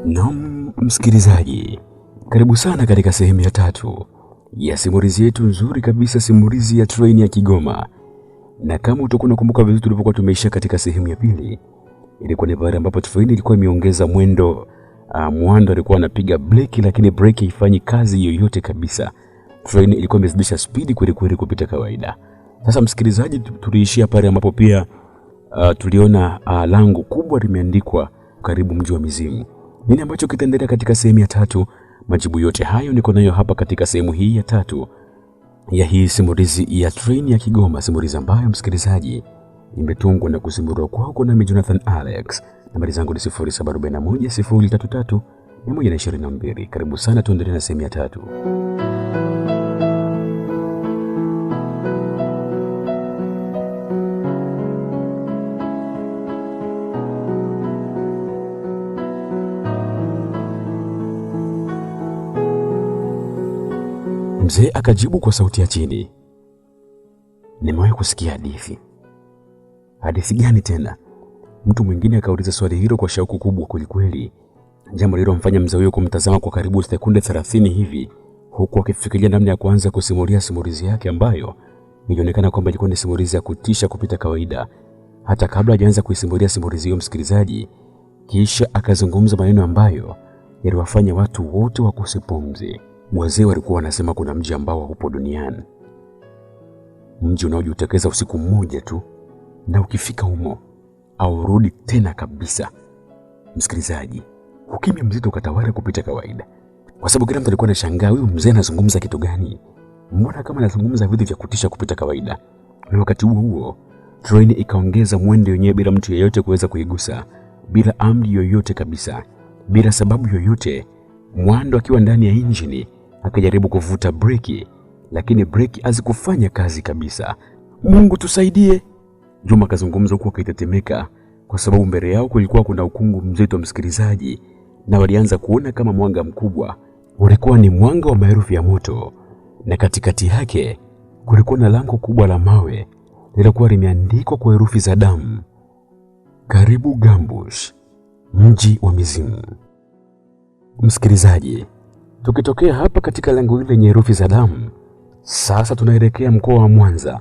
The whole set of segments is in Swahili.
Naam msikilizaji, karibu sana katika sehemu ya 3 ya simulizi yetu nzuri kabisa, simulizi ya treni ya Kigoma. Na kama utakuwa unakumbuka vizuri, tulipokuwa tumeisha katika sehemu ya 2, ilikuwa ni pale ambapo treni ilikuwa imeongeza mwendo. Mwando alikuwa anapiga breki, lakini breki haifanyi kazi yoyote kabisa. Treni ilikuwa imezidisha spidi kweli kweli kupita kawaida. Sasa msikilizaji, tuliishia pale ambapo pia tuliona lango kubwa limeandikwa karibu mji wa mizimu. Nini ambacho kitaendelea katika sehemu ya 3? Majibu yote hayo niko nayo hapa katika sehemu hii ya 3 ya hii simulizi ya treni ya Kigoma, simulizi ambayo msikilizaji imetungwa na kusimuliwa kwako na Jonathan Alex. Nambari zangu ni 0741 033 122. Karibu sana, tuendelee na sehemu ya 3. Mzee akajibu kwa sauti ya chini, nimewahi kusikia hadithi. Hadithi gani tena? Mtu mwingine akauliza swali hilo kwa shauku kubwa kwelikweli, jambo lililomfanya mzee huyo kumtazama kwa karibu sekunde 30 hivi, huku akifikiria namna ya kuanza kusimulia simulizi yake ambayo ilionekana kwamba ilikuwa ni simulizi ya kutisha kupita kawaida. Hata kabla hajaanza kuisimulia simulizi hiyo msikilizaji, kisha akazungumza maneno ambayo yaliwafanya watu wote wakose pumzi. Wazee walikuwa wanasema kuna mji ambao haupo duniani, mji unaojitokeza usiku mmoja tu, na ukifika humo haurudi tena kabisa. Msikilizaji, ukimya mzito ukatawala kupita kawaida, kwa sababu kila mtu alikuwa anashangaa huyu mzee anazungumza kitu gani? Mbona kama anazungumza vitu vya kutisha kupita kawaida? Na wakati huo huo treni ikaongeza mwendo yenyewe bila mtu yeyote kuweza kuigusa, bila amri yoyote kabisa, bila sababu yoyote. Mwando akiwa ndani ya injini akajaribu kuvuta breki, lakini breki hazikufanya kazi kabisa. Mungu tusaidie, Juma akazungumza huku akitetemeka, kwa sababu mbele yao kulikuwa kuna ukungu mzito msikilizaji, na walianza kuona kama mwanga mkubwa. Ulikuwa ni mwanga wa maelfu ya moto, na katikati yake kulikuwa na lango kubwa la mawe lililokuwa limeandikwa kwa herufi za damu, karibu Gambush, mji wa mizimu. Msikilizaji, tukitokea hapa katika lango hili lenye herufi za damu, sasa tunaelekea mkoa wa Mwanza.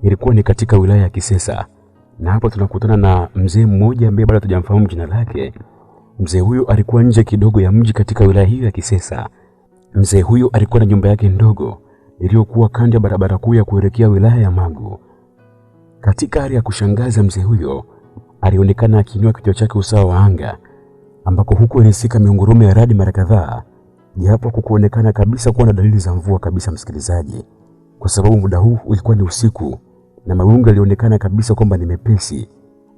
Ilikuwa ni katika wilaya ya Kisesa, na hapo tunakutana na mzee mmoja ambaye bado hatujamfahamu jina lake. Mzee huyo alikuwa nje kidogo ya mji katika wilaya hiyo ya Kisesa. Mzee huyo alikuwa na nyumba yake ndogo iliyokuwa kando ya barabara kuu ya kuelekea wilaya ya Magu. Katika hali ya kushangaza, mzee huyo alionekana akiinua kichwa chake usawa wa anga, ambako huko ilisika miungurume ya radi mara kadhaa, japo kukuonekana kabisa kuwa na dalili za mvua kabisa msikilizaji, kwa sababu muda huu ulikuwa ni usiku na mawingu yalionekana kabisa kwamba ni mepesi.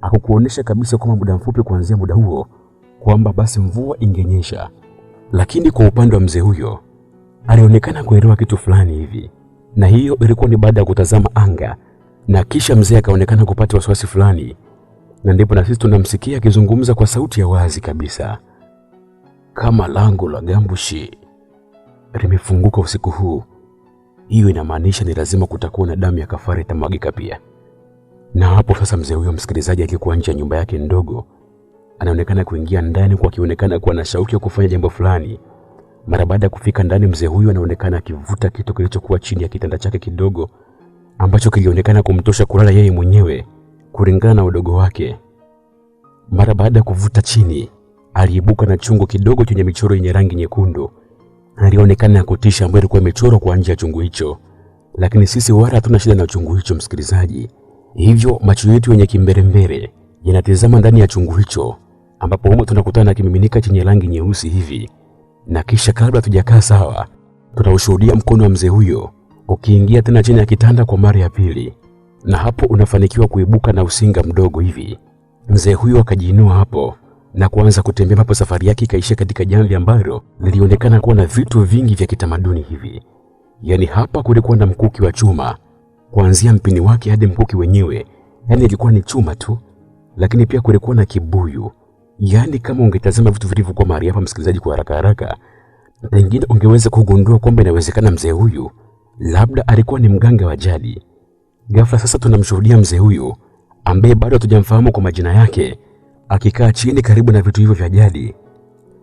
Hakukuonesha kabisa kwamba muda mfupi kuanzia muda huo kwamba basi mvua ingenyesha. Lakini kwa upande wa mzee huyo alionekana kuelewa kitu fulani hivi, na hiyo ilikuwa ni baada ya kutazama anga, na kisha mzee akaonekana kupata wasiwasi fulani, na ndipo na sisi tunamsikia akizungumza kwa sauti ya wazi kabisa, kama lango la Gambushi limefunguka usiku huu, hiyo inamaanisha ni lazima kutakuwa na damu ya kafara itamwagika pia. Na hapo sasa mzee huyo msikilizaji alikuwa nje ya nyumba yake ndogo, anaonekana kuingia ndani kwa kionekana kuwa na shauku ya kufanya jambo fulani. Mara baada ya kufika ndani, mzee huyo anaonekana akivuta kitu kilichokuwa chini ya kitanda chake kidogo, ambacho kilionekana kumtosha kulala yeye mwenyewe kulingana na udogo wake. Mara baada ya kuvuta chini, aliibuka na chungu kidogo chenye michoro yenye rangi nyekundu. Alionekana ya kutisha, ambayo ilikuwa imechorwa kwa nje ya chungu hicho. Lakini sisi wala hatuna shida na chungu hicho msikilizaji. Hivyo macho yetu yenye kimbelembele yanatazama ndani ya chungu hicho, ambapo humo tunakutana na kimiminika chenye rangi nyeusi hivi. Na kisha kabla tujakaa sawa, tunaushuhudia mkono wa mzee huyo ukiingia tena chini ya kitanda kwa mara ya pili, na hapo unafanikiwa kuibuka na usinga mdogo hivi. Mzee huyo akajiinua hapo na kuanza kutembea, hapo safari yake ikaishia katika jamvi ambalo lilionekana kuwa na vitu vingi vya kitamaduni hivi. Yaani hapa kulikuwa na mkuki wa chuma, kuanzia mpini wake hadi mkuki wenyewe, yaani ilikuwa ni chuma tu. Lakini pia kulikuwa na kibuyu. Yaani kama ungetazama vitu vilivyokuwa mahali hapa msikilizaji kwa haraka haraka, pengine ungeweza kugundua kwamba inawezekana mzee huyu labda alikuwa ni mganga wa jadi. Ghafla sasa tunamshuhudia mzee huyu ambaye bado hatujamfahamu kwa majina yake, akikaa chini karibu na vitu hivyo vya jadi,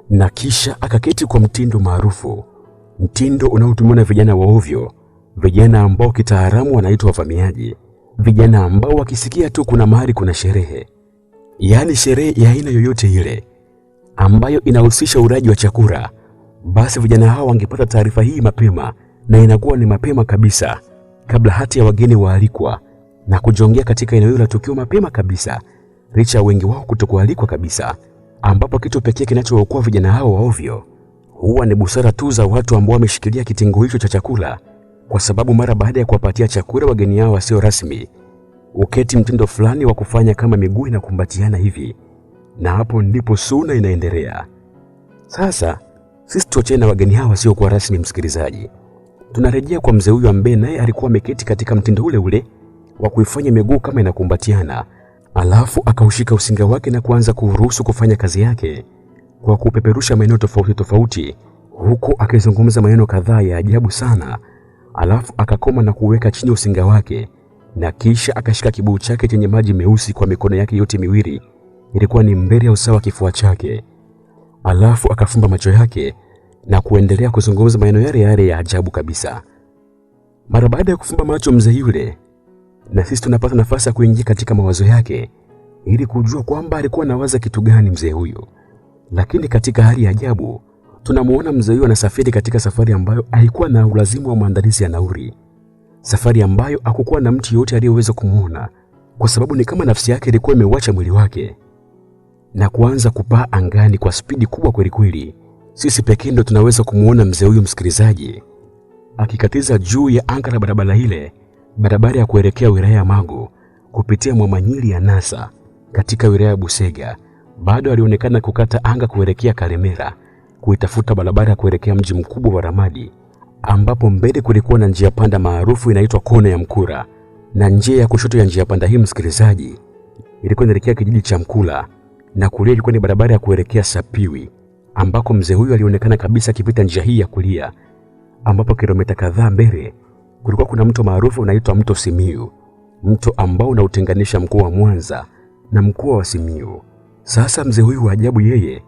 na kisha akaketi kwa mtindo maarufu, mtindo unaotumiwa na vijana wa ovyo, vijana ambao kitaalamu wanaitwa wavamiaji, vijana ambao wakisikia tu kuna mahali kuna sherehe, yaani sherehe ya aina yoyote ile ambayo inahusisha ulaji wa chakula, basi vijana hao wangepata taarifa hii mapema, na inakuwa ni mapema kabisa kabla hata ya wageni waalikwa, na kujongea katika eneo la tukio mapema kabisa, licha wengi wao kutokualikwa kabisa, ambapo kitu pekee kinachookoa vijana hao wa ovyo huwa ni busara tu za watu ambao wameshikilia kitengo hicho cha chakula, kwa sababu mara baada ya kuwapatia chakula wageni hao wasio rasmi, uketi mtindo fulani wa kufanya kama miguu inakumbatiana hivi, na hapo ndipo suna inaendelea. Sasa sisi tuachane na wageni hao wasio kwa rasmi, msikilizaji. Tunarejea kwa mzee huyu ambaye naye alikuwa ameketi katika mtindo ule ule wa kuifanya miguu kama inakumbatiana, alafu akaushika usinga wake na kuanza kuruhusu kufanya kazi yake kwa kupeperusha maeneo tofauti tofauti, huku akizungumza maneno kadhaa ya ajabu sana, alafu akakoma na kuweka chini usinga wake, na kisha akashika kibuyu chake chenye maji meusi kwa mikono yake yote miwili, ilikuwa ni mbele ya usawa kifua chake, alafu akafumba macho yake na kuendelea kuzungumza maneno yale yale ya ajabu kabisa. Mara baada ya kufumba macho mzee yule, na sisi tunapata nafasi ya kuingia katika mawazo yake ili kujua kwamba alikuwa anawaza kitu gani mzee huyo. Lakini katika hali ya ajabu, tunamuona mzee huyo anasafiri katika safari ambayo haikuwa na ulazimu wa maandalizi ya nauri, safari ambayo hakukuwa na mtu yote aliyeweza kumuona, kwa sababu ni kama nafsi yake ilikuwa imeuacha mwili wake na kuanza kupaa angani kwa spidi kubwa kweli kweli. Sisi pekee ndo tunaweza kumuona mzee huyu, msikilizaji, akikatiza juu ya anga la barabara ile, barabara ya kuelekea wilaya ya Magu kupitia Mwamanyiri ya Nasa katika wilaya ya Busega. Bado alionekana kukata anga kuelekea Kalemera kuitafuta barabara ya kuelekea mji mkubwa wa Ramadi, ambapo mbele kulikuwa na njia panda maarufu inaitwa Kona ya Mkura, na njia ya kushoto ya njia panda hii, msikilizaji, ilikuwa inaelekea kijiji cha Mkula, na kulia ilikuwa ni barabara ya kuelekea Sapiwi, ambako mzee huyu alionekana kabisa akipita njia hii ya kulia, ambapo kilomita kadhaa mbele kulikuwa kuna mto maarufu unaitwa mto Simiyu, mto ambao unautenganisha mkoa wa Mwanza na mkoa wa Simiyu. Sasa mzee huyu wa ajabu, yeye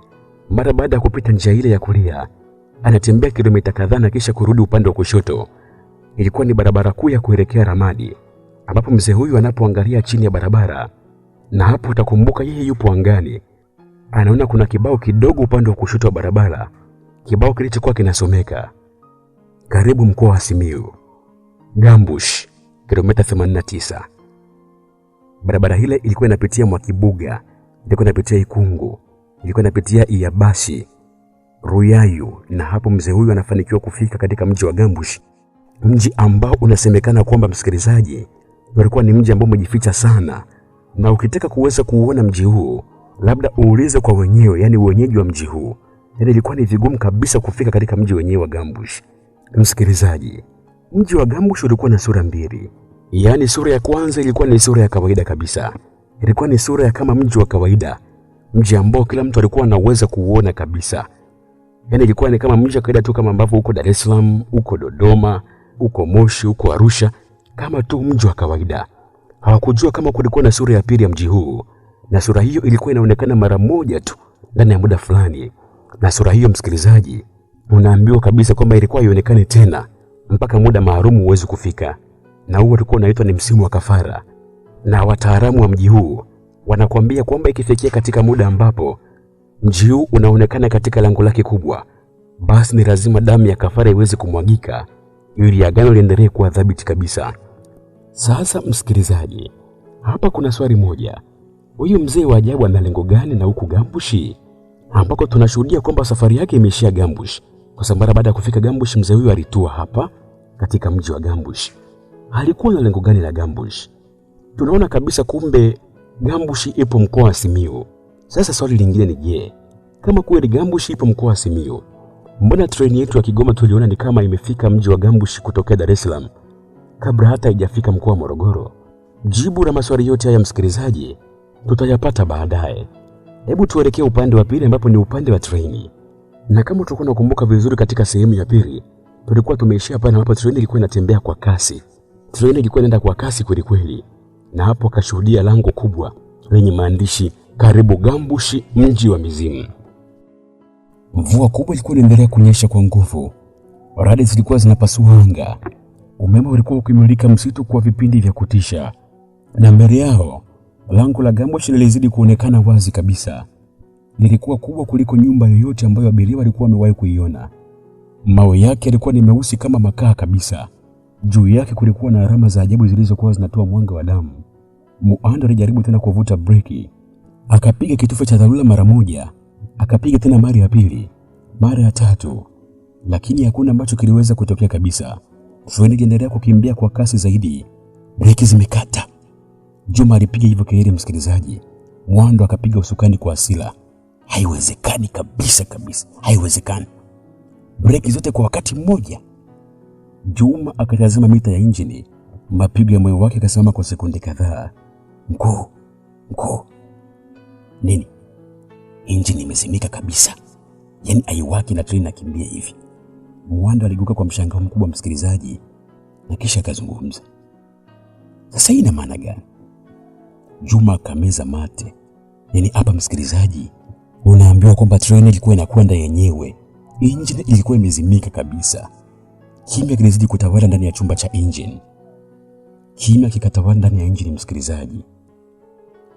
mara baada ya kupita njia ile ya kulia, anatembea kilomita kadhaa na kisha kurudi upande wa kushoto. Ilikuwa ni barabara kuu ya kuelekea Ramadi, ambapo mzee huyu anapoangalia chini ya barabara, na hapo utakumbuka yeye yupo angani, anaona kuna kibao kidogo upande wa kushoto wa barabara, kibao kilichokuwa kinasomeka karibu mkoa wa Simiyu, Gambush, kilomita 89. Barabara ile ilikuwa inapitia Mwakibuga, ilikuwa inapitia Ikungu, ilikuwa inapitia Iyabashi, Ruyayu, na hapo mzee huyu anafanikiwa kufika katika mji wa Gambush, mji ambao unasemekana kwamba, msikilizaji, ulikuwa ni mji ambao umejificha sana, na ukitaka kuweza kuuona mji huu labda uulize kwa wenyewe, yani wenyeji wa mji huu. Yani ilikuwa ni vigumu kabisa kufika katika mji wenyewe wa Gambush. Msikilizaji, mji wa Gambush ulikuwa na sura mbili. Yani sura ya kwanza ilikuwa ni sura ya kawaida kabisa. Ilikuwa ni sura ya kama mji wa kawaida, mji ambao kila mtu alikuwa anaweza kuuona kabisa. Yani ilikuwa ni kama mji wa kawaida tu, kama ambavyo huko Dar es Salaam, huko Dodoma, huko Moshi, huko Arusha, kama tu mji wa kawaida. Hawakujua kama kulikuwa na sura ya pili ya mji huu, na sura hiyo ilikuwa inaonekana mara moja tu ndani ya muda fulani. Na sura hiyo, msikilizaji, unaambiwa kabisa kwamba ilikuwa haionekani tena mpaka muda maalum uweze kufika, na huo ulikuwa unaitwa ni msimu wa kafara. Na wataalamu wa mji huu wanakuambia kwamba ikifikia katika muda ambapo mji huu unaonekana katika lango lake kubwa, basi ni lazima damu ya kafara iweze kumwagika ili agano liendelee kuwa thabiti kabisa. Sasa msikilizaji, hapa kuna swali moja. Huyu mzee wa ajabu ana lengo gani na huku Gambush, ambako tunashuhudia kwamba safari yake imeishia Gambush? Kwa sababu baada ya kufika Gambush, mzee huyu alitua hapa katika mji wa Gambush. Alikuwa na lengo gani la Gambush? Tunaona kabisa kumbe Gambush ipo mkoa wa Simiyu. Sasa swali lingine ni je, kama kweli Gambush ipo mkoa wa Simiyu, mbona treni yetu ya Kigoma tuliona ni kama imefika mji wa Gambush kutokea Dar es Salaam kabla hata haijafika mkoa wa Morogoro? Jibu la maswali yote haya, msikilizaji, tutayapata baadaye. Hebu tuelekee upande wa pili, ambapo ni upande wa treni. Na kama utakuwa unakumbuka vizuri, katika sehemu ya pili tulikuwa tumeishia pale ambapo treni ilikuwa inatembea kwa kasi. Treni ilikuwa inaenda kwa kasi kweli kweli. na hapo akashuhudia lango kubwa lenye maandishi karibu Gambushi, mji wa mizimu. Mvua kubwa ilikuwa inaendelea kunyesha kwa nguvu. Radi zilikuwa zinapasua anga. Umeme ulikuwa ukimulika msitu kwa vipindi vya kutisha. Na mbele yao, lango la Gambushi lilizidi kuonekana wazi kabisa. Lilikuwa kubwa kuliko nyumba yoyote ambayo abiria walikuwa wamewahi kuiona. Mawe yake yalikuwa ni meusi kama makaa kabisa. Juu yake kulikuwa na alama za ajabu zilizokuwa zinatoa mwanga wa damu. Muando alijaribu tena kuvuta breki. Akapiga kitufe cha dharura mara moja. Akapiga tena mara ya pili, mara ya tatu. Lakini hakuna ambacho kiliweza kutokea kabisa. Treni iliendelea kukimbia kwa kasi zaidi. Breki zimekata. Juma alipiga hivyo kelele, msikilizaji. Muando akapiga usukani kwa hasira. Haiwezekani kabisa. Haiwezekani. Breki zote kwa wakati mmoja. Juma akatazama mita ya injini. Mapigo ya moyo wake akasimama kwa sekunde kadhaa. Mkuu. Nini? Injini imezimika kabisa. Yaani haiwaki na treni inakimbia hivi. Muando aliguka kwa mshangao mkubwa, msikilizaji, na kisha akazungumza. Sasa hii ina maana gani? Juma akameza mate. Yaani hapa, msikilizaji, unaambiwa kwamba treni ilikuwa inakwenda yenyewe. Injini ilikuwa imezimika kabisa. Kimya kilizidi kutawala ndani ya chumba cha injini. Kimya kikatawala ndani ya injini, msikilizaji.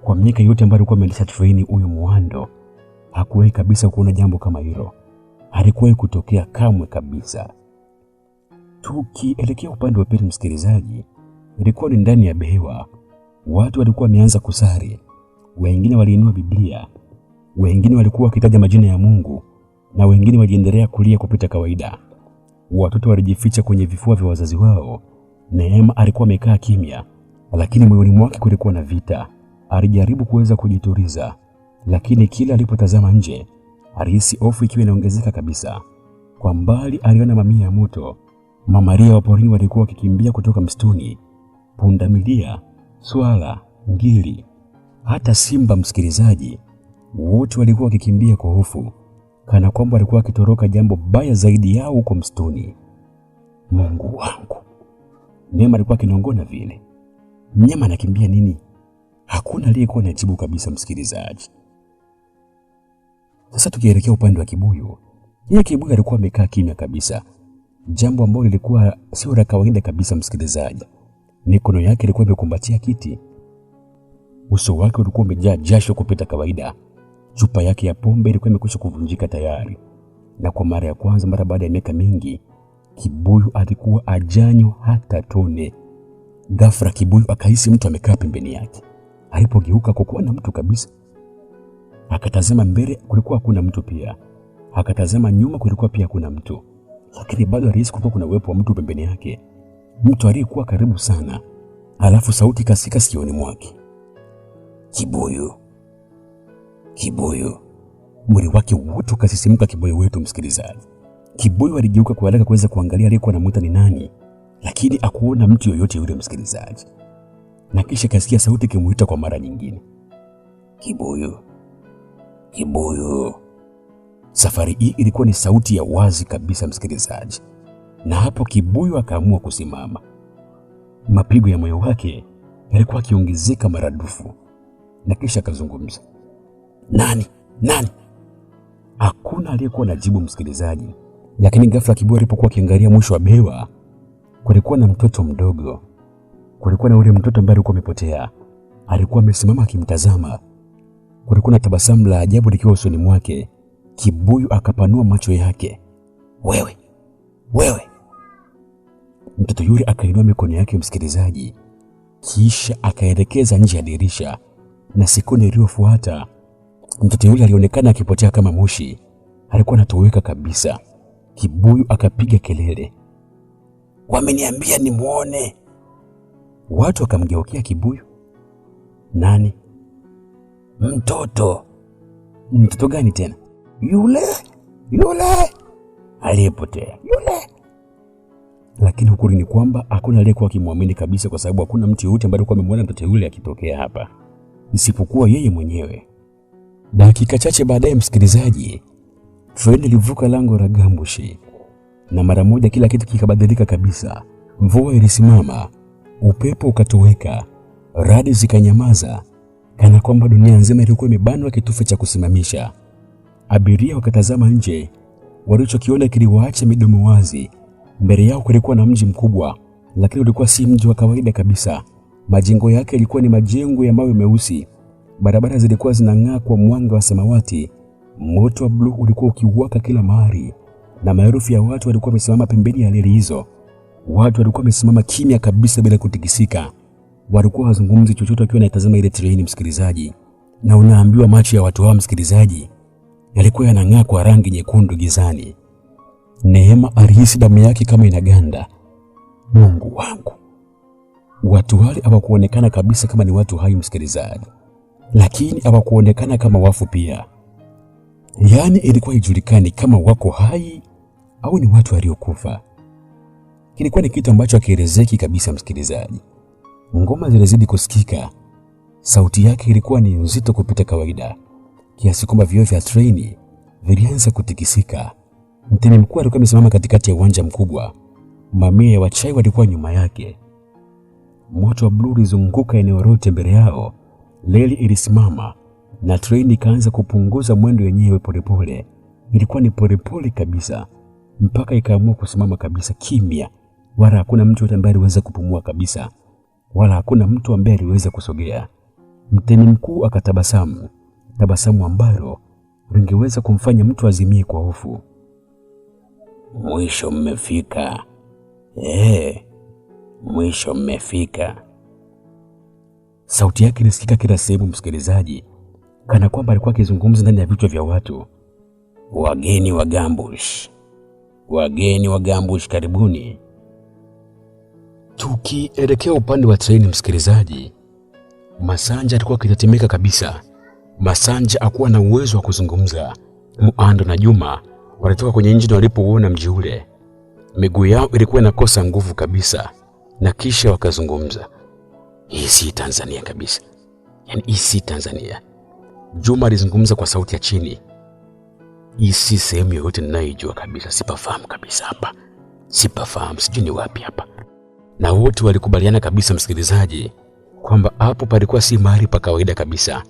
Kwa miaka yote ambayo alikuwa ameendesha treni, huyo Muando hakuwahi kabisa kuona jambo kama hilo. Halikuwahi kutokea kamwe kabisa. Tukielekea upande wa pili, msikilizaji, ilikuwa ni ndani ya behewa. Watu walikuwa wameanza kusali. Wengine waliinua Biblia. Wengine walikuwa wakitaja majina ya Mungu, na wengine waliendelea kulia kupita kawaida. Watoto walijificha kwenye vifua vya wazazi wao. Neema alikuwa amekaa kimya, lakini moyoni mwake kulikuwa na vita. Alijaribu kuweza kujituliza, lakini kila alipotazama nje, alihisi hofu ikiwa inaongezeka kabisa. Kwa mbali aliona mamia ya moto. Mamaria wa porini walikuwa wakikimbia kutoka msituni. Pundamilia, swala, ngiri, hata simba, msikilizaji, wote walikuwa wakikimbia kwa hofu, kana kwamba walikuwa wakitoroka jambo baya zaidi yao huko msituni. Mungu wangu, Neema alikuwa kinongona vile. Mnyama anakimbia nini? Hakuna aliyekuwa anajibu kabisa, msikilizaji. Sasa tukielekea upande wa Kibuyu. Yeye Kibuyu alikuwa amekaa kimya kabisa. Jambo ambalo lilikuwa sio la kawaida kabisa, msikilizaji. Mikono yake ilikuwa imekumbatia kiti. Uso wake ulikuwa umejaa jasho kupita kawaida. Chupa yake ya pombe ilikuwa imekwisha kuvunjika tayari. Na kwa mara ya kwanza mara baada ya miaka mingi, Kibuyu alikuwa ajanyo hata tone. Ghafla Kibuyu akahisi mtu amekaa pembeni yake. Alipogeuka kukuwa na mtu kabisa. Akatazama mbele, kulikuwa hakuna mtu pia. Akatazama nyuma, kulikuwa pia hakuna mtu. Lakini bado alihisi kulikuwa kuna uwepo wa mtu pembeni yake. Mtu aliyekuwa karibu sana. Alafu sauti kasika sikioni mwake. Kibuyu. Mwili wake wote ukasisimka. Kibuyu wetu, msikilizaji. Kibuyu aligeuka kwa haraka kuweza kuangalia aliyekuwa anamuita ni nani, lakini hakuona mtu yoyote yule, msikilizaji. Na kisha kasikia sauti ikimuita kwa mara nyingine. Kibuyu. Safari hii ilikuwa ni sauti ya wazi kabisa, msikilizaji. Na hapo Kibuyu akaamua kusimama. Mapigo ya moyo wake yalikuwa yakiongezeka maradufu. Na kisha akazungumza. Nani? Hakuna aliyekuwa anajibu, msikilizaji. Lakini ghafla Kibuyu alipokuwa akiangalia mwisho wa behewa, kulikuwa na mtoto mdogo. Kulikuwa na ule mtoto ambaye alikuwa amepotea. Alikuwa amesimama akimtazama. Kulikuwa na tabasamu la ajabu likiwa usoni mwake. Kibuyu akapanua macho yake. Wewe. Mtoto yule akainua mikono yake, msikilizaji, kisha akaelekeza nje ya dirisha. Na sekunde iliyofuata, mtoto yule alionekana akipotea kama moshi. Alikuwa anatoweka kabisa. Kibuyu akapiga kelele. Wameniambia nimuone. Watu wakamgeukia Kibuyu. Nani? Mtoto. Mtoto gani tena? Yule aliyepotea yule. Lakini ukweli ni kwamba hakuna aliyekuwa akimwamini kabisa, kwa sababu hakuna mtu yote ambaye alikuwa amemwona mtoto yule akitokea hapa isipokuwa yeye mwenyewe. Dakika chache baadaye, msikilizaji, treni ilivuka lango la Gambushi. Na mara moja kila kitu kikabadilika kabisa. Mvua ilisimama, upepo ukatoweka, Radi zikanyamaza, kana kwamba dunia nzima ilikuwa imebanwa kitufe cha kusimamisha. Abiria wakatazama nje, walichokiona kiliwaacha midomo wazi. Mbele yao kulikuwa na mji mkubwa, lakini ulikuwa si mji wa kawaida kabisa. Majengo yake yalikuwa ni majengo ya mawe meusi. Barabara zilikuwa zinang'aa kwa mwanga wa samawati. Moto wa bluu ulikuwa ukiwaka kila mahali, na maelfu ya watu walikuwa wamesimama pembeni ya reli hizo. Watu walikuwa wamesimama kimya kabisa bila kutikisika. Walikuwa wazungumzi chochote wakiwa wanatazama ile treni, msikilizaji. Na unaambiwa macho ya watu hao, msikilizaji, yalikuwa yanang'aa kwa rangi nyekundu gizani. Neema alihisi damu yake kama inaganda. Mungu wangu. Watu wale hawakuonekana kabisa kama ni watu hai, msikilizaji, lakini hawakuonekana kama wafu pia. Yaani ilikuwa ijulikani kama wako hai au ni watu waliokufa. Kilikuwa ni kitu ambacho hakielezeki kabisa, msikilizaji. Ngoma zilizidi kusikika. Sauti yake ilikuwa ni nzito kupita kawaida, kiasi kwamba vioo vya treni vilianza kutikisika. Mtemi mkuu alikuwa amesimama katikati ya uwanja mkubwa. Mamia ya wachai walikuwa nyuma yake. Moto wa bluu ulizunguka eneo lote mbele yao. Reli ilisimama na treni ikaanza kupunguza mwendo yenyewe polepole. Ilikuwa ni polepole kabisa, mpaka ikaamua kusimama kabisa kimya. Wala hakuna mtu ambaye aliweza kupumua kabisa, wala hakuna mtu ambaye aliweza kusogea. Mtemi mkuu akatabasamu, tabasamu ambalo lingeweza kumfanya mtu azimie kwa hofu. Mwisho mmefika. Mwisho mmefika. Sauti yake ilisikika kila sehemu, msikilizaji, kana kwamba alikuwa akizungumza ndani ya vichwa vya watu. Wageni wa Gambush, wageni wa Gambush, karibuni. Tukielekea upande wa treni, msikilizaji, Masanja alikuwa akitetemeka kabisa. Masanja hakuwa na uwezo wa kuzungumza. Muando na Juma walitoka kwenye injini walipouona mji ule. Miguu yao ilikuwa inakosa nguvu kabisa, na kisha wakazungumza. Hii si Tanzania kabisa. Yaani hii si Tanzania. Juma alizungumza kwa sauti ya chini. Hii si sehemu yoyote ninayojua kabisa, sipafahamu kabisa hapa. Sipafahamu, sijui ni wapi hapa. Na wote walikubaliana kabisa, msikilizaji, kwamba hapo palikuwa si mahali pa kawaida kabisa.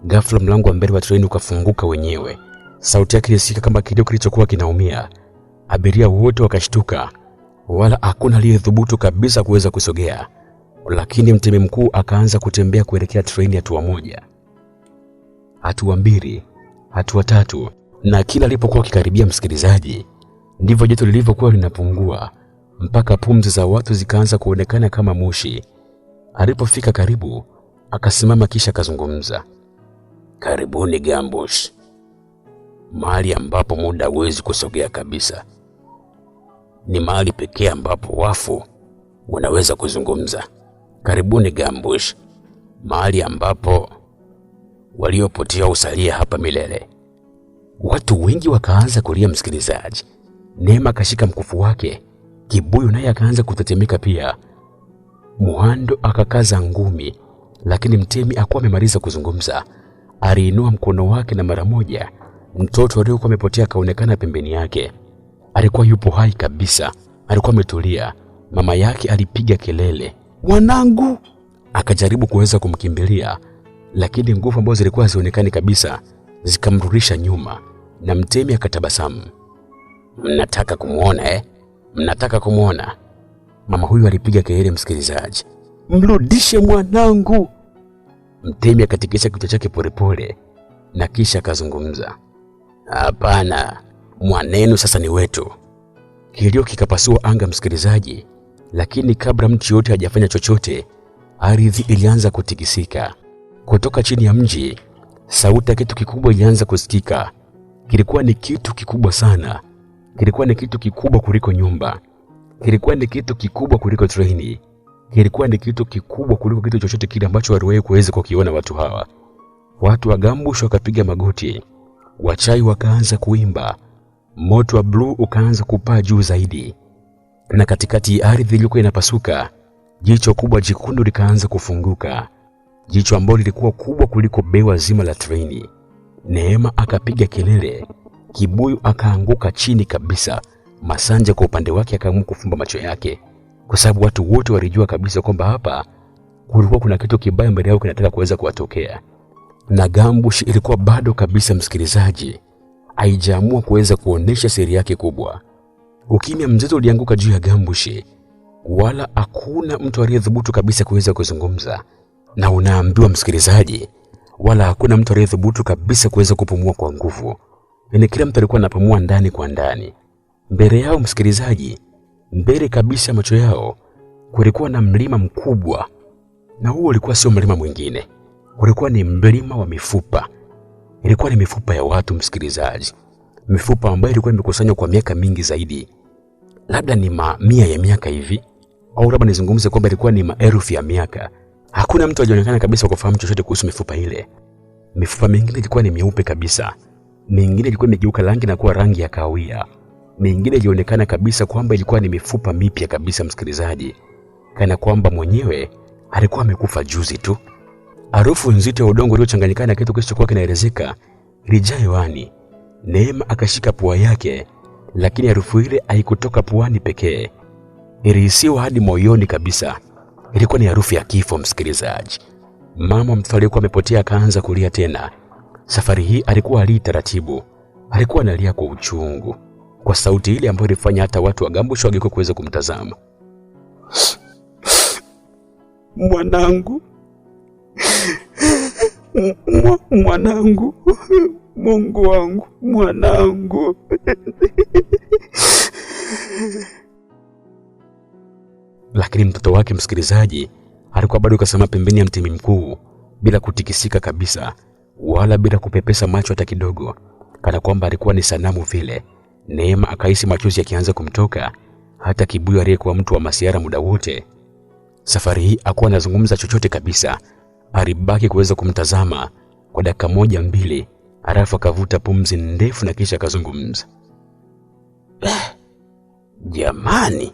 Ghafla mlango wa mbele wa treni ukafunguka wenyewe. Sauti yake ilisikika kama kilio kilichokuwa kinaumia. Abiria wote wakashtuka, wala hakuna aliyethubutu kabisa kuweza kusogea. Lakini mtemi mkuu akaanza kutembea kuelekea treni, hatua moja, hatua mbili, hatua tatu, na kila alipokuwa akikaribia, msikilizaji, ndivyo joto lilivyokuwa linapungua mpaka pumzi za watu zikaanza kuonekana kama moshi. Alipofika karibu, akasimama kisha akazungumza. Karibuni Gambush, mahali ambapo muda huwezi kusogea kabisa. Ni mahali pekee ambapo wafu wanaweza kuzungumza. Karibuni Gambush, mahali ambapo waliopotea usalia hapa milele. Watu wengi wakaanza kulia, msikilizaji. Neema akashika mkufu wake. Kibuyu naye akaanza kutetemeka pia. Muhando akakaza ngumi, lakini mtemi hakuwa amemaliza kuzungumza. Aliinua mkono wake na mara moja mtoto aliyekuwa amepotea kaonekana pembeni yake. Alikuwa yupo hai kabisa, alikuwa ametulia. Mama yake alipiga kelele, "Mwanangu!" Akajaribu kuweza kumkimbilia, lakini nguvu ambazo zilikuwa hazionekani kabisa zikamrudisha nyuma, na mtemi akatabasamu. Mnataka kumuona Mnataka kumuona? Mama huyu alipiga kelele, msikilizaji. Mrudishe mwanangu. Mtemi akatikisa kichwa chake polepole na kisha akazungumza. Hapana, mwanenu sasa ni wetu. Kilio kikapasua anga, msikilizaji, lakini kabla mtu yote hajafanya chochote, ardhi ilianza kutikisika. Kutoka chini ya mji, sauti ya kitu kikubwa ilianza kusikika. Kilikuwa ni kitu kikubwa sana. Kilikuwa ni kitu kikubwa kuliko nyumba. Kilikuwa ni kitu kikubwa kuliko treni. Kilikuwa ni kitu kikubwa kuliko kitu chochote kile ambacho waliwahi kuweza kukiona watu hawa. Watu wa Gambush wakapiga magoti. Wachai wakaanza kuimba. Moto wa bluu ukaanza kupaa juu zaidi. Na katikati ya ardhi ilikuwa inapasuka, jicho kubwa jekundu likaanza kufunguka. Jicho ambalo lilikuwa kubwa kuliko bewa zima la treni. Neema akapiga kelele. Kibuyu akaanguka chini kabisa. Masanja kwa upande wake akaamua kufumba macho yake, kwa sababu watu wote walijua kabisa kwamba hapa kulikuwa kuna kitu kibaya mbele yao kinataka kuweza kuwatokea. Na Gambush ilikuwa bado kabisa, msikilizaji, haijaamua kuweza kuonesha siri yake kubwa. Ukimya mzito ulianguka juu ya Gambush, wala hakuna mtu aliyedhubutu kabisa kuweza kuzungumza. Na unaambiwa msikilizaji, wala hakuna mtu aliyedhubutu kabisa kuweza kupumua kwa nguvu. Yaani kila mtu alikuwa anapumua ndani kwa ndani. Mbele yao msikilizaji, mbele kabisa macho yao, kulikuwa na mlima mkubwa. Na huo ulikuwa sio mlima mwingine. Ulikuwa ni mlima wa mifupa. Ilikuwa ni mifupa ya watu msikilizaji. Mifupa ambayo ilikuwa imekusanywa kwa miaka mingi zaidi. Labda ni mamia ya miaka hivi, au labda nizungumze kwamba ilikuwa ni maelfu ya miaka. Hakuna mtu alionekana kabisa kufahamu chochote kuhusu mifupa ile. Mifupa mingine ilikuwa ni mieupe kabisa. Mingine ilikuwa imegeuka rangi na kuwa rangi ya kahawia. Mingine ilionekana kabisa kwamba ilikuwa ni mifupa mipya kabisa msikilizaji. Kana kwamba mwenyewe alikuwa amekufa juzi tu. Harufu nzito ya udongo uliochanganyikana na kitu kisichokuwa kinaelezeka ilijaa hewani. Neema akashika pua yake, lakini harufu ile haikutoka puani pekee. Ilihisiwa hadi moyoni kabisa. Ilikuwa ni harufu ya kifo msikilizaji. Mama mtoto aliyekuwa amepotea akaanza kulia tena. Safari hii alikuwa ali taratibu. Alikuwa analia kwa uchungu, kwa sauti ile ambayo ilifanya hata watu wa Gambush wageuke kuweza kumtazama. Mwanangu. Mwanangu. Mungu wangu, mwanangu. Lakini mtoto wake msikilizaji alikuwa bado kasema pembeni ya mtimi mkuu, bila kutikisika kabisa, wala bila kupepesa macho hata kidogo, kana kwamba alikuwa ni sanamu vile. Neema akahisi machozi yakianza kumtoka. Hata Kibuyu aliyekuwa mtu wa masiara muda wote, safari hii hakuwa anazungumza chochote kabisa. Alibaki kuweza kumtazama kwa dakika moja mbili, alafu akavuta pumzi ndefu na kisha akazungumza. Jamani.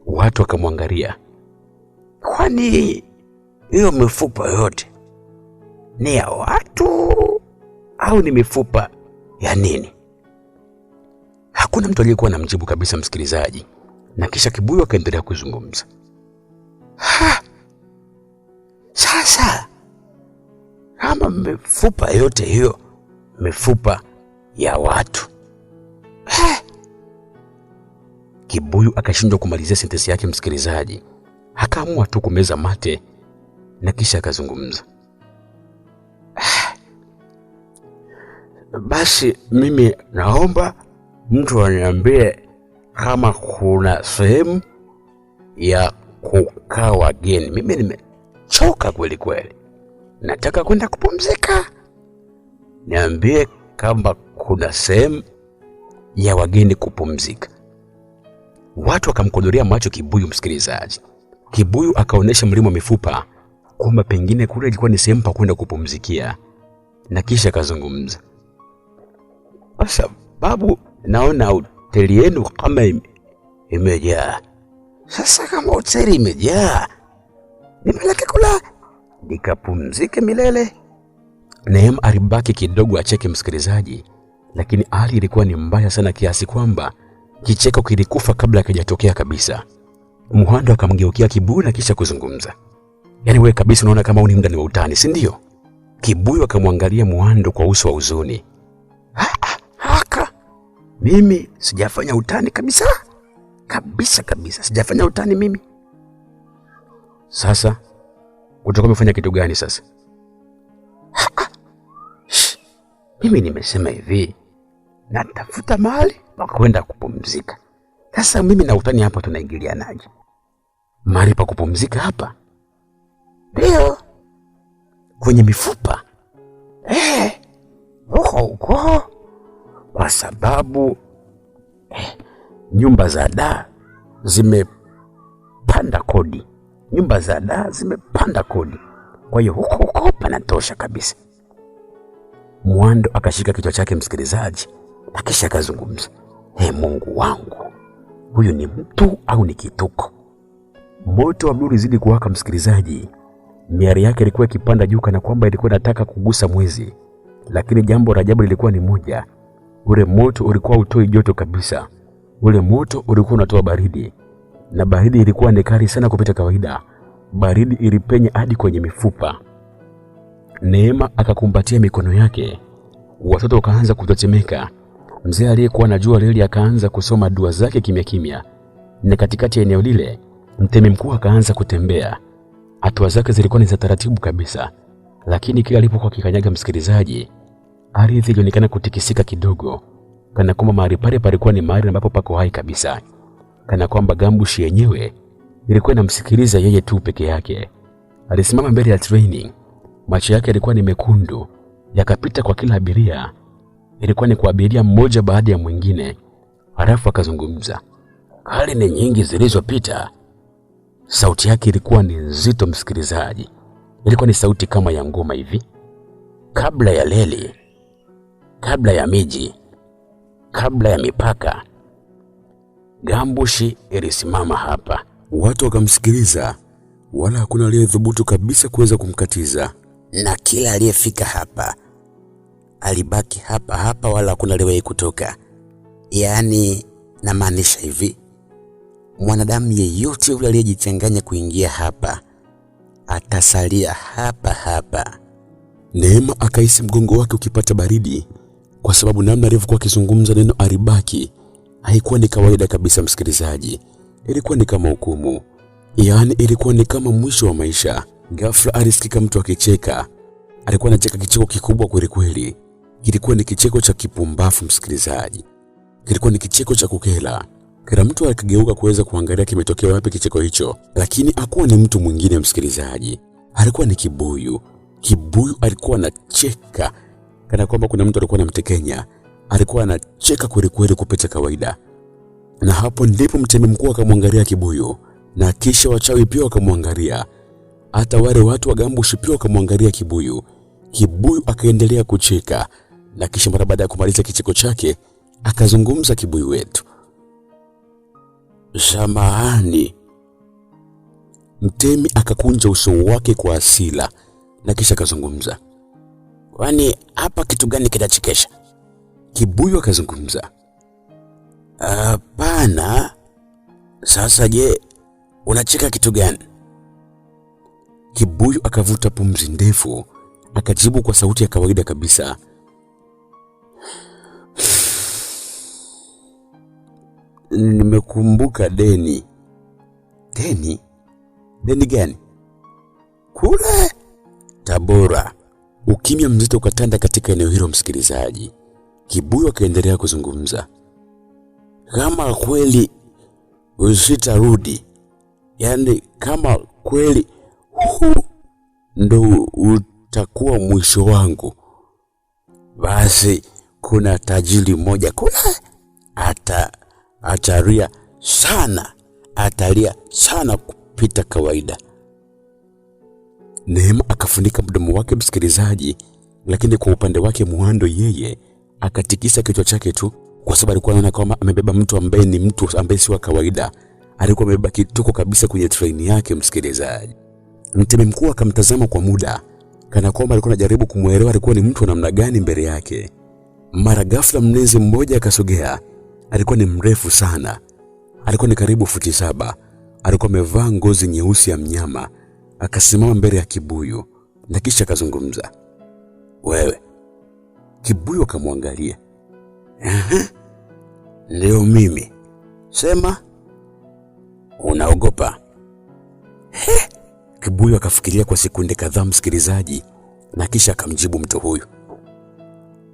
Watu wakamwangalia. Kwani hiyo mifupa yote ni ya watu au ni mifupa ya nini? Hakuna mtu aliyekuwa anamjibu kabisa msikilizaji. Na kisha Kibuyu akaendelea kuzungumza. Sasa kama mifupa yote hiyo mifupa ya watu. Kibuyu akashindwa kumalizia sentensi yake msikilizaji. Akaamua tu kumeza mate na kisha akazungumza. Basi mimi naomba mtu aniambie kama kuna sehemu ya kukaa wageni. Mimi nimechoka kweli kweli. Nataka kwenda kupumzika. Niambie kama kuna sehemu ya wageni kupumzika. Watu wakamkodorea macho Kibuyu msikilizaji. Kibuyu akaonesha mlima wa mifupa kwamba pengine kule ilikuwa ni sehemu pa kwenda kupumzikia. Na kisha akazungumza. Kwa sababu naona hoteli yenu kama imejaa. Sasa kama hoteli imejaa, nipeleke kula nikapumzike milele. Neema alibaki kidogo acheke msikilizaji, lakini hali ilikuwa ni mbaya sana kiasi kwamba kicheko kilikufa kabla hakijatokea kabisa. Muhando akamgeukia Kibuyu na kisha kuzungumza. Yaani wewe kabisa unaona kama uni muda ni wa utani, si ndio? Kibuyu akamwangalia Muhando kwa uso wa huzuni. Haka. Mimi sijafanya utani kabisa. Kabisa sijafanya utani mimi. Sasa utakuwa umefanya kitu gani sasa? Mimi nimesema hivi, natafuta mahali pa kwenda kupumzika. Sasa mimi na utani hapa tunaingilianaje? Mahali pa kupumzika hapa? Ndio. Kwenye mifupa. Huko. Kwa sababu nyumba za daa zimepanda kodi. Kwa hiyo huko panatosha kabisa. Muhando akashika kichwa chake msikilizaji, na kisha akazungumza. Mungu wangu. Huyu ni mtu au ni kituko? Moto wa bluu ulizidi kuwaka msikilizaji. Miali yake ilikuwa ikipanda juu kana kwamba ilikuwa inataka kugusa mwezi. Lakini jambo la ajabu lilikuwa ni moja. Ule moto ulikuwa utoi joto kabisa. Ule moto ulikuwa unatoa baridi. Na baridi ilikuwa ni kali sana kupita kawaida. baridi ilipenya hadi kwenye mifupa. Neema akakumbatia mikono yake. Watoto wakaanza kutetemeka. Mzee aliyekuwa anajua reli akaanza kusoma dua zake kimya kimya. Na katikati ya eneo lile, mtemi mkuu akaanza kutembea. Hatua zake zilikuwa ni za taratibu kabisa, lakini kila alipokuwa akikanyaga, msikilizaji, ardhi ilionekana kutikisika kidogo, kana kwamba mahali pale palikuwa ni mahali ambapo pako hai kabisa, kana kwamba Gambushi yenyewe ilikuwa inamsikiliza yeye tu peke yake. Alisimama mbele ya treni, macho yake yalikuwa ni mekundu, yakapita kwa kila abiria. Ilikuwa ni kwa abiria mmoja baada ya mwingine. Halafu akazungumza. Karne nyingi zilizopita. Sauti yake ilikuwa ni nzito, msikilizaji. Ilikuwa ni sauti kama ya ngoma hivi. Kabla ya reli, kabla ya miji, kabla ya mipaka, Gambushi ilisimama hapa. Watu wakamsikiliza, wala hakuna aliyethubutu kabisa kuweza kumkatiza. Na kila aliyefika hapa alibaki hapa hapa, wala hakuna aliyewahi kutoka. Yaani namaanisha hivi, mwanadamu yeyote yule aliyejichanganya kuingia hapa atasalia hapa hapa. Neema akahisi mgongo wake ukipata baridi, kwa sababu namna alivyokuwa akizungumza neno alibaki haikuwa ni kawaida kabisa, msikilizaji. Ilikuwa ni kama hukumu, yaani ilikuwa ni kama mwisho wa maisha. Ghafla alisikika mtu akicheka. Alikuwa anacheka kicheko kikubwa kweli kweli. Kilikuwa ni kicheko cha kipumbafu, msikilizaji. Kilikuwa ni kicheko cha kukela. Kila mtu alikigeuka kuweza kuangalia kimetokea wapi kicheko hicho, lakini hakuwa ni mtu mwingine, msikilizaji. Alikuwa ni Kibuyu. Kibuyu alikuwa anacheka kana kwamba kuna mtu alikuwa anamtekenya. Alikuwa anacheka kweli kweli kupita kawaida. Na hapo ndipo mtemi mkuu akamwangalia Kibuyu, na kisha wachawi pia wakamwangalia. Hata wale watu wa Gambushi pia wakamwangalia Kibuyu. Kibuyu akaendelea kucheka, na kisha mara baada ya kumaliza kicheko chake akazungumza Kibuyu wetu. Samahani. Mtemi akakunja uso wake kwa hasira, na kisha akazungumza. Kwani hapa kitu gani kinachekesha? Kibuyu akazungumza. Hapana. Sasa je, unacheka kitu gani? Kibuyu akavuta pumzi ndefu, akajibu kwa sauti ya kawaida kabisa. Nimekumbuka deni. Deni? Deni gani? Kule Tabora. Ukimya mzito ukatanda katika eneo hilo, msikilizaji. Kibuyu akaendelea kuzungumza. Kama kweli usitarudi, yani kama kweli ndo utakuwa mwisho wangu, basi kuna tajiri mmoja kule atalia sana kupita kawaida. Neema akafunika mdomo wake, msikilizaji, lakini kwa upande wake Muhando yeye akatikisa kichwa chake tu, kwa sababu alikuwa anaona kama amebeba mtu ambaye ni mtu ambaye si wa kawaida. Alikuwa amebeba kituko kabisa kwenye treni yake, msikilizaji. Mtemi mkuu akamtazama kwa muda, kana kwamba alikuwa anajaribu kumuelewa alikuwa ni mtu wa namna gani mbele yake. Mara ghafla mlinzi mmoja akasogea. Alikuwa ni mrefu sana. Alikuwa ni karibu futi 7. Alikuwa amevaa ngozi nyeusi ya mnyama. Akasimama mbele ya Kibuyu, na kisha akazungumza. Wewe. Kibuyu akamwangalia. Ndio mimi. Sema. Unaogopa? Kibuyu akafikiria kwa sekunde kadhaa, msikilizaji, na kisha akamjibu mtu huyu.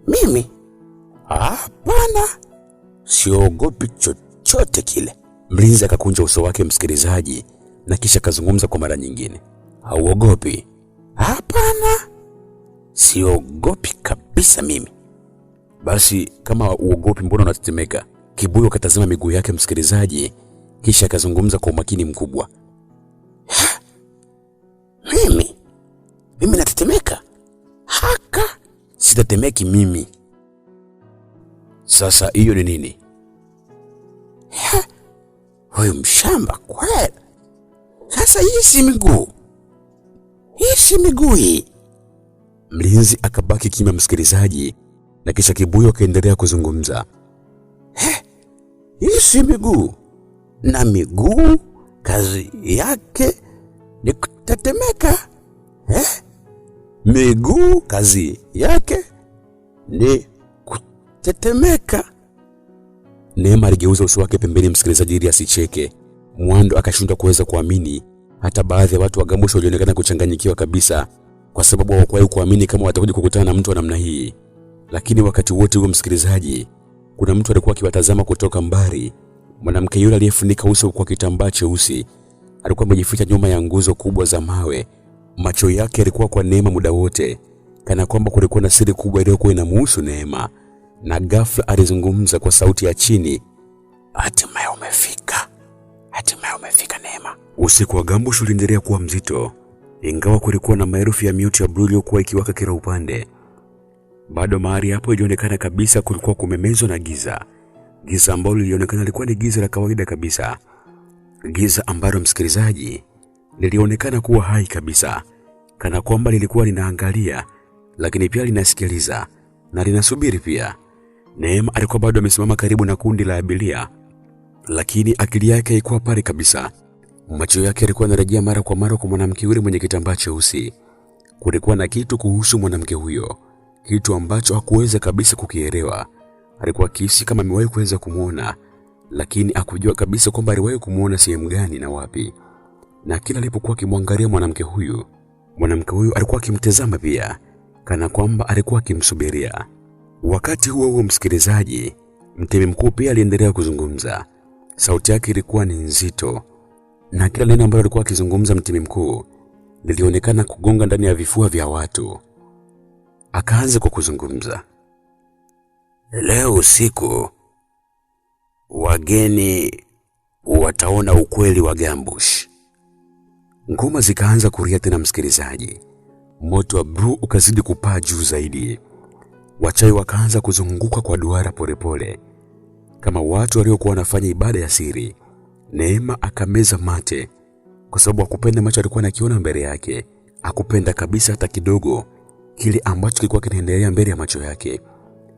Mimi? Hapana. Siogopi chochote kile. Mlinzi akakunja uso wake, msikilizaji, na kisha akazungumza kwa mara nyingine. Hauogopi? Hapana. Siogopi kabisa mimi. Basi kama uogopi, mbona unatetemeka? Kibuyu akatazama miguu yake, msikilizaji, kisha akazungumza kwa umakini mkubwa. Mimi natetemeka? Haka, sitatemeki mimi. Sasa hiyo ni nini? Huyu mshamba kweli. Sasa hii si miguu. Hii si miguu hii. Mlinzi akabaki kimya, msikilizaji, na kisha Kibuyu akaendelea kuzungumza. Hii si miguu. Na miguu kazi yake ni kutetemeka. Miguu kazi yake ni kutetemeka. Neema aligeuza uso wake pembeni msikilizaji ili asicheke. Mwando akashindwa kuweza kuamini. Hata baadhi ya watu wa Gambush walionekana kuchanganyikiwa kabisa, kwa sababu hawakuwahi kuamini kama watakuja kukutana na mtu wa namna hii. Lakini wakati wote huo msikilizaji, kuna mtu alikuwa akiwatazama kutoka mbali. Mwanamke yule aliyefunika uso kwa kitambaa cheusi alikuwa amejificha nyuma ya nguzo kubwa za mawe. Macho yake yalikuwa kwa Neema muda wote, kana kwamba kulikuwa na siri kubwa iliyokuwa inamhusu Neema. Na ghafla alizungumza kwa sauti ya chini, hatimaye umefika. Hatimaye umefika Neema. Usiku wa Gambush uliendelea kuwa mzito, ingawa kulikuwa na maelfu ya mioto ya blue iliyokuwa ikiwaka kila upande. Bado mahali hapo ilionekana kabisa kulikuwa kumemezwa na giza. Giza ambalo lilionekana lilikuwa ni giza la kawaida kabisa. Giza ambalo msikilizaji, lilionekana kuwa hai kabisa, kana kwamba lilikuwa linaangalia, lakini pia linasikiliza na linasubiri pia. Neema alikuwa bado amesimama karibu na kundi la abiria, lakini akili yake haikuwa pale kabisa. Macho yake yalikuwa yanarejea mara kwa mara kwa mwanamke yule mwenye kitambaa cheusi. Kulikuwa na kitu kuhusu mwanamke huyo, kitu ambacho hakuweza kabisa kukielewa. Alikuwa kisi kama amewahi kuweza kumuona, lakini hakujua kabisa kwamba aliwahi kumuona sehemu gani na wapi. Na kila alipokuwa akimwangalia mwanamke huyu alikuwa akimtazama pia, kana kwamba alikuwa akimsubiria. Wakati huo msikilizaji, mtemi mkuu pia aliendelea kuzungumza. Sauti yake ilikuwa ni nzito, na kila neno ambalo alikuwa akizungumza mtemi mkuu lilionekana kugonga ndani ya vifua vya watu. Akaanza kwa kuzungumza, leo usiku wageni wataona ukweli wa Gambush. Ngoma zikaanza kulia tena msikilizaji. Moto wa blue ukazidi kupaa juu zaidi. Wachawi wakaanza kuzunguka kwa duara polepole, kama watu waliokuwa wanafanya ibada ya siri. Neema akameza mate, kwa sababu hakupenda macho alikuwa anakiona mbele yake. Hakupenda kabisa hata kidogo kile ambacho kilikuwa kinaendelea mbele ya macho yake.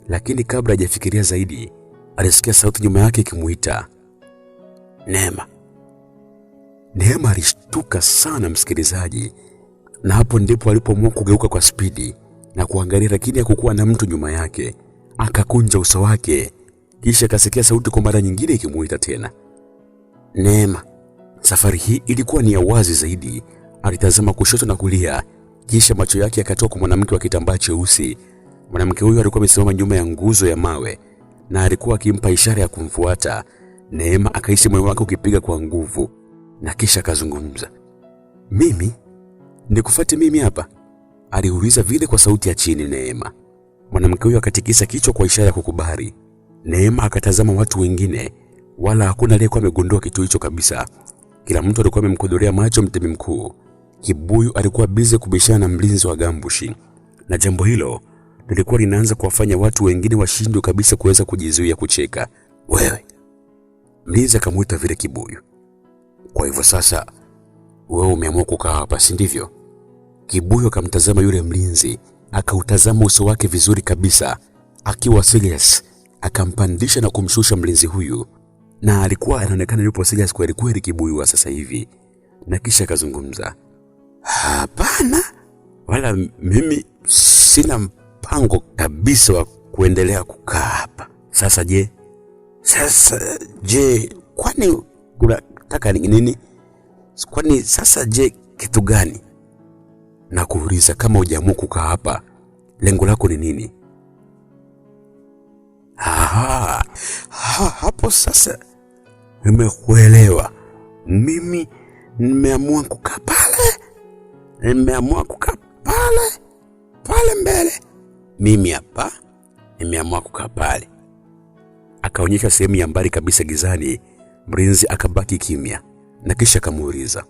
Lakini kabla hajafikiria zaidi, alisikia sauti nyuma yake ikimuita, Neema. Neema alishtuka sana msikilizaji, na hapo ndipo alipoamua kugeuka kwa spidi na kuangalia, lakini hakukuwa na mtu nyuma yake. Akakunja uso wake, kisha akasikia sauti kwa mara nyingine ikimuita tena, Neema. Safari hii ilikuwa ni ya wazi zaidi. Alitazama kushoto na kulia, kisha macho yake yakatoka kwa mwanamke wa kitambaa cheusi. Mwanamke huyo alikuwa amesimama nyuma ya nguzo ya mawe na alikuwa akimpa ishara ya kumfuata. Neema akahisi moyo wake ukipiga kwa nguvu, na kisha akazungumza, mimi? Nikufuate mimi hapa? Aliuliza vile kwa sauti ya chini Neema. Mwanamke huyo akatikisa kichwa kwa ishara ya kukubali. Neema akatazama watu wengine, wala hakuna aliyekuwa amegundua kitu hicho kabisa. Kila mtu alikuwa amemkodolea macho mtemi mkuu. Kibuyu alikuwa bize kubishana na mlinzi wa Gambush, na jambo hilo lilikuwa linaanza kuwafanya watu wengine washindwe kabisa kuweza kujizuia kucheka. Wewe, mlinzi akamuita vile Kibuyu. Kwa hivyo sasa wewe umeamua kukaa hapa, si ndivyo? Kibuyu akamtazama yule mlinzi, akautazama uso wake vizuri kabisa, akiwa serious. Akampandisha na kumshusha mlinzi huyu, na alikuwa anaonekana yupo serious kweli kweli Kibuyu wa sasa hivi. Na kisha akazungumza, hapana, wala mimi sina mpango kabisa wa kuendelea kukaa hapa. Sasa je, kwani unataka nini? Kwani sasa je, kitu gani? Na kuuliza, kama hujaamua kukaa hapa, lengo lako ni nini? Hapo sasa nimekuelewa. Mimi nimeamua kukaa pale. Nimeamua kukaa pale mbele. Mimi hapa nimeamua kukaa pale. Akaonyesha sehemu ya mbali kabisa gizani. Mlinzi akabaki kimya, na kisha akamuuliza,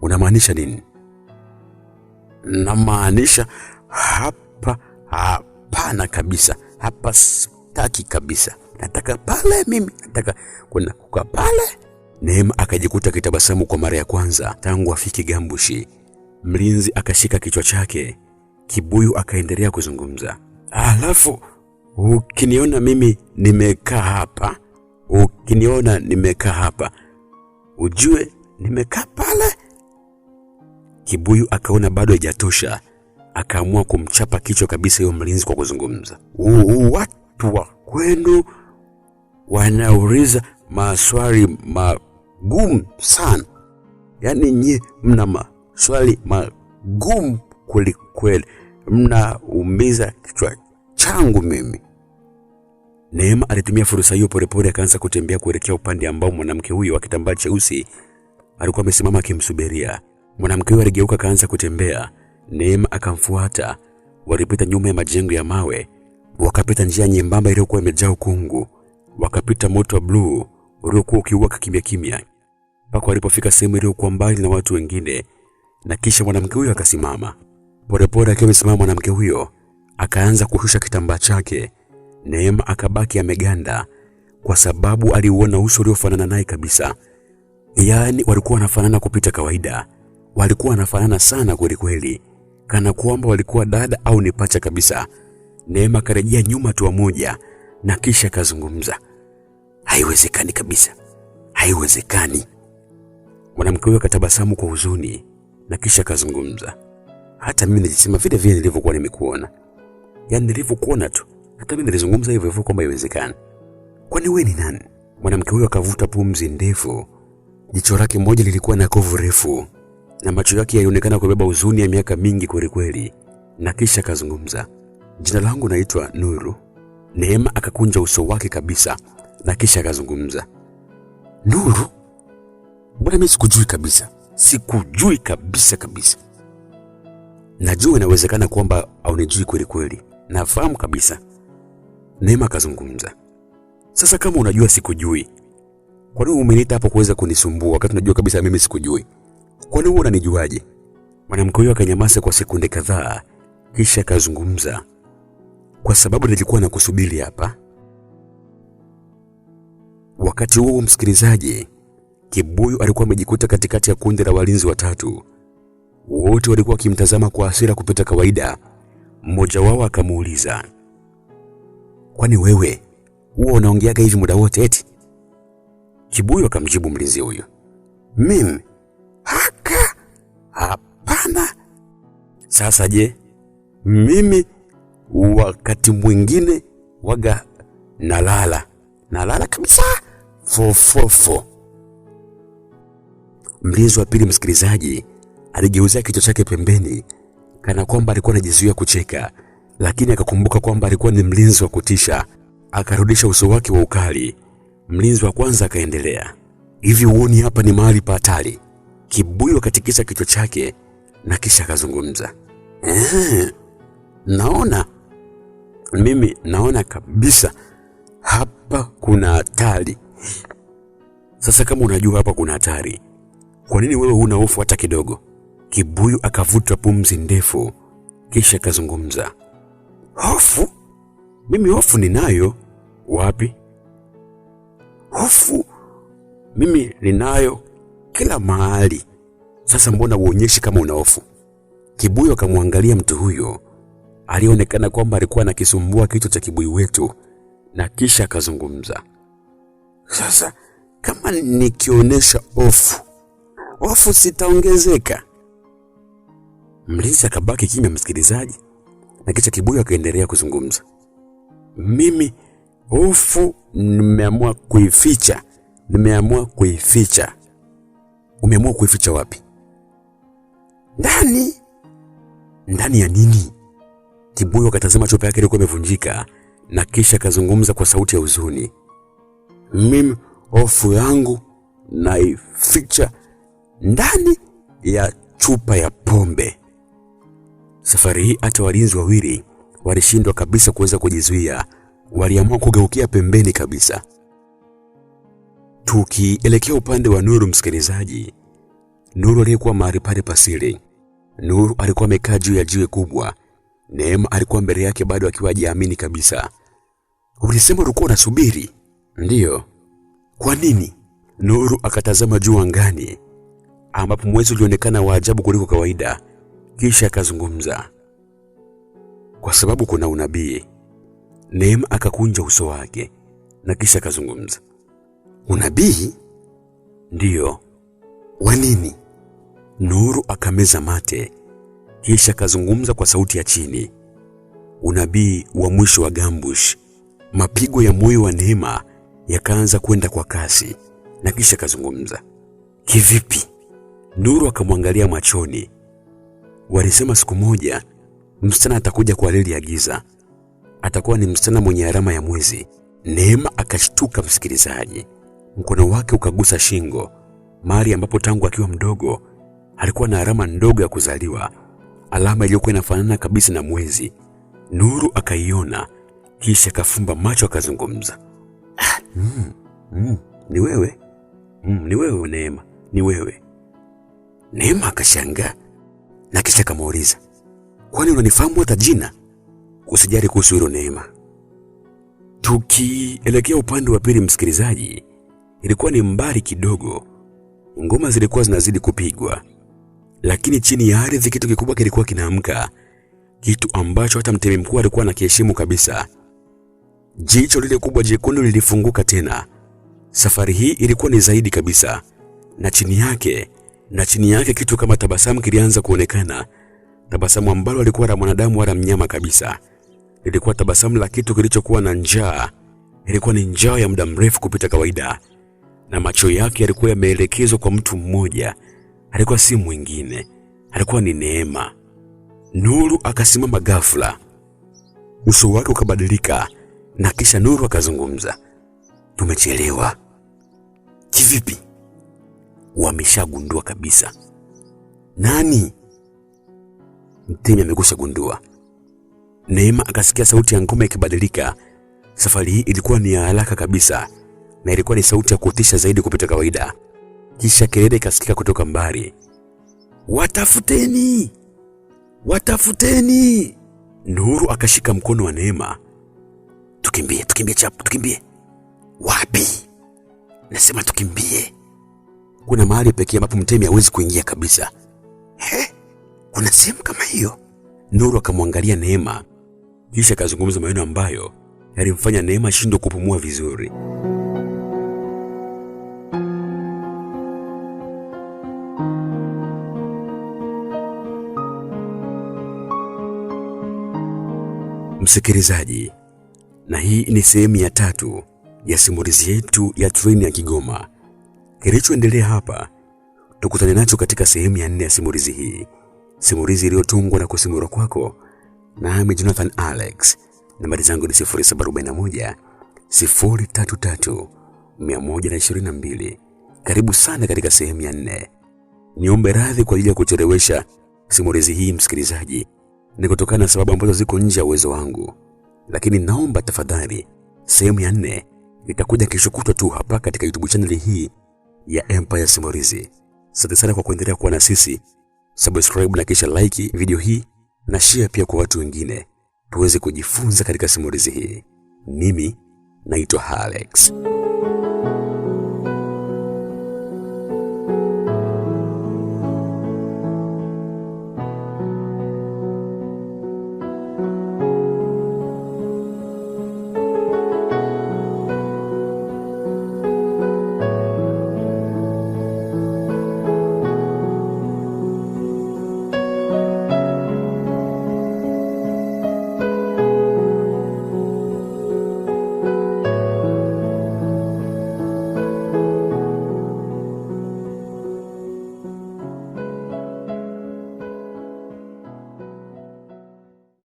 unamaanisha nini? Namaanisha hapa hapana kabisa. Hapa sitaki kabisa. Nataka pale, mimi nataka kwenda kukaa pale. Neema akajikuta kitabasamu kwa mara ya kwanza tangu afike Gambush. Mlinzi akashika kichwa chake. Kibuyu akaendelea kuzungumza, alafu ukiniona mimi nimekaa hapa, ujue nimekaa pale. Kibuyu akaona bado haijatosha, akaamua kumchapa kichwa kabisa huyo mlinzi kwa kuzungumza. Watu wa kwenu wanauliza maswali magumu sana. Yaani nyie mna maswali magumu kweli kweli. Mnaumiza kichwa changu mimi. Neema alitumia fursa hiyo polepole akaanza kutembea kuelekea upande ambao mwanamke huyo wa kitambaa cheusi alikuwa amesimama akimsubiria. Mwanamke huyo aligeuka akaanza kutembea. Neema akamfuata. Walipita nyuma ya majengo ya mawe, wakapita njia nyembamba iliyokuwa imejaa ukungu, wakapita moto wa blue uliokuwa ukiwaka kimya kimya, mpaka walipofika sehemu iliyokuwa mbali na watu wengine. Na kisha mwanamke huyo akasimama. Polepole akiwa amesimama, mwanamke huyo akaanza kushusha kitambaa chake. Neema akabaki ameganda kwa sababu aliuona uso uliofanana naye kabisa. Yaani walikuwa wanafanana kupita kawaida. Walikuwa wanafanana sana kweli kweli, kana kwamba walikuwa dada au ni pacha kabisa. Neema karejea nyuma hatua moja na kisha kazungumza. Haiwezekani kabisa. Haiwezekani. Mwanamke huyo akatabasamu kwa huzuni na kisha kazungumza. Hata mimi nilisema vile vile nilivyokuwa nimekuona. Yaani nilivyokuona tu, hata mimi nilizungumza hivyo hivyo kwamba haiwezekani. Kwani wewe ni nani? Mwanamke huyo akavuta pumzi ndefu. Jicho lake moja lilikuwa na kovu refu na macho yake yalionekana kubeba huzuni ya miaka mingi kweli kweli. Na kisha kazungumza. Jina langu naitwa Nuru. Neema akakunja uso wake kabisa na kisha kazungumza. Nuru? Mbona mimi sikujui kabisa? Sikujui kabisa kabisa. Najua inawezekana kwamba haunijui kweli kweli. Nafahamu kabisa. Neema kazungumza. Sasa kama unajua sikujui, kwa nini umeniita hapo kuweza kunisumbua wakati unajua kabisa mimi sikujui? Kwa nini unanijuaje? Mwanamke huyo akanyamaza kwa sekunde kadhaa kisha kazungumza. Kwa sababu nilikuwa nakusubiri hapa. Wakati huo msikilizaji, Kibuyu alikuwa amejikuta katikati ya kundi la walinzi watatu. Wote walikuwa wakimtazama kwa hasira kupita kawaida. Mmoja wao akamuuliza, kwani wewe huwa unaongeaga hivi muda wote eti? Kibuyu akamjibu mlinzi huyo, mimi? Hapana. Sasa je, mimi wakati mwingine waga nalala kabisa fofofo. Mlinzi wa pili msikilizaji aligeuzia kichwa chake pembeni kana kwamba alikuwa anajizuia kucheka, lakini akakumbuka kwamba alikuwa ni mlinzi wa kutisha. Akarudisha uso wake wa ukali. Mlinzi wa kwanza akaendelea, hivi uoni hapa ni mahali pa hatari? Kibuyu akatikisa kichwa chake na kisha akazungumza, mimi naona kabisa hapa kuna hatari. Sasa kama unajua hapa kuna hatari, kwa nini wewe huna hofu hata kidogo? Kibuyu akavuta pumzi ndefu kisha akazungumza, hofu? Mimi hofu ninayo. Wapi? Hofu mimi ninayo kila mahali. Sasa mbona uonyeshi kama una hofu? Kibuyu akamwangalia mtu huyo alionekana kwamba alikuwa anakisumbua kichwa cha kibuyu wetu na kisha akazungumza, sasa kama nikionyesha hofu sitaongezeka? Mlinzi akabaki kimya msikilizaji, na kisha Kibuyu akaendelea kuzungumza, mimi hofu nimeamua kuificha. Umeamua kuificha wapi? Ndani ya nini? Kibuyu akatazama chupa yake ilikuwa imevunjika na kisha akazungumza kwa sauti ya huzuni, mimi hofu yangu naificha ndani ya chupa ya pombe. Safari hii hata walinzi wawili walishindwa kabisa kuweza kujizuia. Waliamua kugeukia pembeni kabisa. Tukielekea upande wa Nuru msikilizaji, Nuru alikuwa mahali pale pasiri. Nuru alikuwa amekaa juu ya jiwe kubwa. Neema alikuwa mbele yake bado akiwa hajiamini kabisa. Ulisema ulikuwa unasubiri? Ndiyo. Kwa nini? Nuru akatazama juu angani ambapo mwezi ulionekana wa ajabu kuliko kawaida, kisha akazungumza, kwa sababu kuna unabii. Neema akakunja uso wake na kisha akazungumza, unabii? Ndiyo. Wa nini? Nuru akameza mate, kisha akazungumza kwa sauti ya chini. Unabii wa mwisho wa Gambush. Mapigo ya moyo wa Neema yakaanza kwenda kwa kasi, na kisha akazungumza. Kivipi? Nuru akamwangalia machoni. Walisema siku moja msichana atakuja kwa leli ya giza. Atakuwa ni msichana mwenye alama ya mwezi. Neema akashtuka msikilizaji. Mkono wake ukagusa shingo, mahali ambapo tangu akiwa mdogo alikuwa na alama ndogo ya kuzaliwa, alama iliyokuwa inafanana kabisa na mwezi. Nuru akaiona, kisha akafumba macho akazungumza. Ni wewe? Ni wewe Neema, ni wewe. Neema akashangaa na kisha akamuuliza, kwani unanifahamu hata jina? Usijali kuhusu hilo Neema. Tukielekea upande wa pili msikilizaji, ilikuwa ni mbali kidogo. Ngoma zilikuwa zinazidi kupigwa, lakini chini ya ardhi kitu kikubwa kilikuwa kinaamka, kitu ambacho hata mtemi mkuu alikuwa anakiheshimu kabisa. Jicho lile kubwa jekundu lilifunguka tena. Safari hii ilikuwa ni zaidi kabisa, na chini yake kitu kama tabasamu kilianza kuonekana. Tabasamu ambalo alikuwa la mwanadamu wala mnyama kabisa. Lilikuwa tabasamu la kitu kilichokuwa na njaa. Ilikuwa ni njaa ya muda mrefu kupita kawaida, na macho yake yalikuwa yameelekezwa kwa mtu mmoja. Alikuwa si mwingine, alikuwa ni Neema. Nuru akasimama ghafla, uso wake ukabadilika, na kisha Nuru akazungumza. Tumechelewa. Kivipi? Wameshagundua kabisa. Nani? Mtemi amegusha gundua. Neema akasikia sauti ya ngoma ikibadilika. Safari hii ilikuwa ni ya haraka kabisa, na ilikuwa ni sauti ya kutisha zaidi kupita kawaida. Kisha kelele ikasikika kutoka mbali. Watafuteni! Watafuteni! Nuru akashika mkono wa Neema. Tukimbie chapu, tukimbie. Wapi? Nasema tukimbie. Kuna mahali pekee ambapo mtemi hawezi kuingia kabisa. Kuna sehemu kama hiyo? Nuru akamwangalia Neema, kisha akazungumza maneno ambayo yalimfanya Neema ashindwe kupumua vizuri. Msikilizaji, na hii ni sehemu ya 3 ya simulizi yetu ya Treni ya Kigoma. Kilichoendelea hapa tukutane nacho katika sehemu ya 4 ya simulizi hii. Simulizi iliyotungwa na kusimuliwa kwako nami Jonathan Alex. Nambari zangu ni 0741 033 122. Karibu sana katika sehemu ya 4. Niombe radhi kwa ajili ya kuchelewesha simulizi hii msikilizaji. Ni kutokana na sababu ambazo ziko nje ya uwezo wangu. Lakini naomba tafadhali, sehemu ya 4 itakuja kesho kutwa tu hapa katika YouTube channel hii ya Empire Simulizi. Asante sana kwa kuendelea kuwa na sisi. Subscribe na kisha like video hii na share pia kwa watu wengine, tuweze kujifunza katika simulizi hii. Mimi naitwa Alex.